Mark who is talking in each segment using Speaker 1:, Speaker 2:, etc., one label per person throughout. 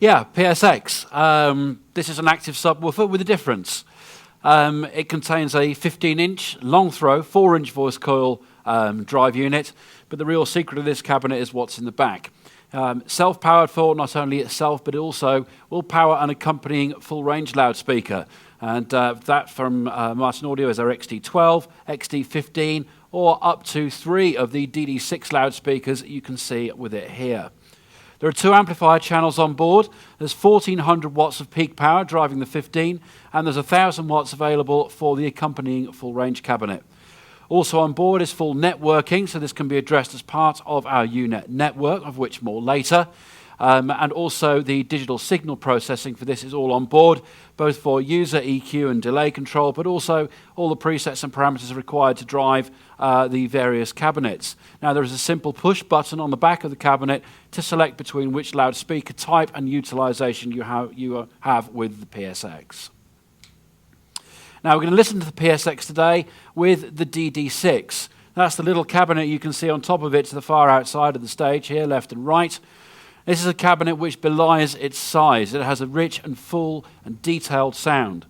Speaker 1: Yeah, PSX. This is an active subwoofer with a difference. It contains a 15-inch long throw, 4-inch voice coil drive unit, but the real secret of this cabinet is what's in the back. Self-powered for not only itself, but it also will power an accompanying full-range loudspeaker. And that from Martin Audio is our XD12, XD15, or up to 3 of the DD6 loudspeakers you can see with it here. There are 2 amplifier channels on board. There's 1400 watts of peak power driving the 15, and there's 1000 watts available for the accompanying full-range cabinet. Also on board is full networking, so this can be addressed as part of our UNet network, of which more later. And also the digital signal processing for this is all on board, both for user EQ and delay control, but also all the presets and parameters required to drive the various cabinets. Now there is a simple push button on the back of the cabinet to select between which loudspeaker type and utilization you have with the PSX. Now we're going to listen to the PSX today with the DD6. That's the little cabinet you can see on top of it to the far outside of the stage here, left and right. This is a cabinet which belies its size. It has a rich and full and detailed sound.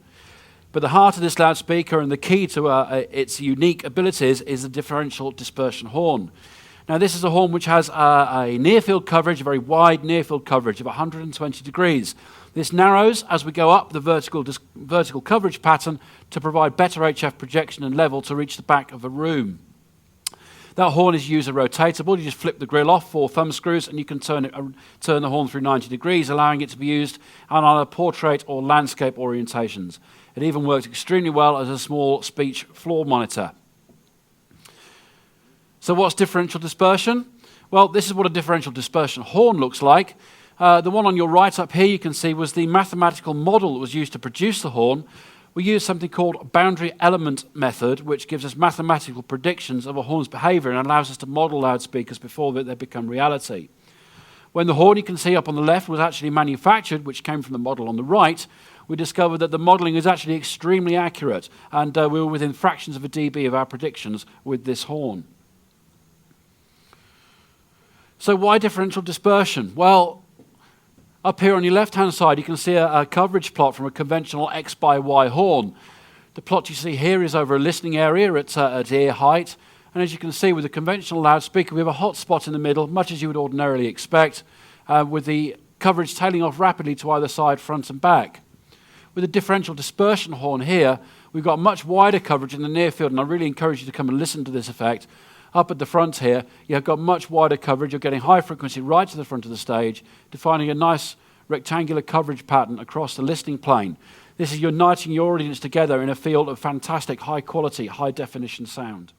Speaker 1: But the heart of this loudspeaker and the key to its unique abilities is the differential dispersion horn. Now this is a horn which has a near-field coverage, a very wide near-field coverage of 120 degrees. This narrows as we go up the vertical coverage pattern to provide better HF projection and level to reach the back of a room. That horn is user rotatable. You just flip the grill off 4 thumb screws and you can turn the horn through 90 degrees, allowing it to be used on either portrait or landscape orientations. It even works extremely well as a small speech floor monitor. So what's differential dispersion? Well, this is what a differential dispersion horn looks like. The one on your right up here you can see was the mathematical model that was used to produce the horn. We use something called boundary element method, which gives us mathematical predictions of a horn's behavior and allows us to model loudspeakers before they become reality. When the horn you can see up on the left was actually manufactured, which came from the model on the right, we discovered that the modeling is actually extremely accurate, and we were within fractions of a dB of our predictions with this horn. So why differential dispersion? Well, up here on your left-hand side, you can see a coverage plot from a conventional X by Y horn. The plot you see here is over a listening area at ear height. And as you can see, with a conventional loudspeaker, we have a hot spot in the middle, much as you would ordinarily expect, with the coverage tailing off rapidly to either side, front and back. With a differential dispersion horn here, we've got much wider coverage in the near field, and I really encourage you to come and listen to this effect. Up at the front here, you've got much wider coverage. You're getting high frequency right to the front of the stage, defining a nice rectangular coverage pattern across the listening plane. This is uniting your audience together in a field of fantastic high quality, high definition sound.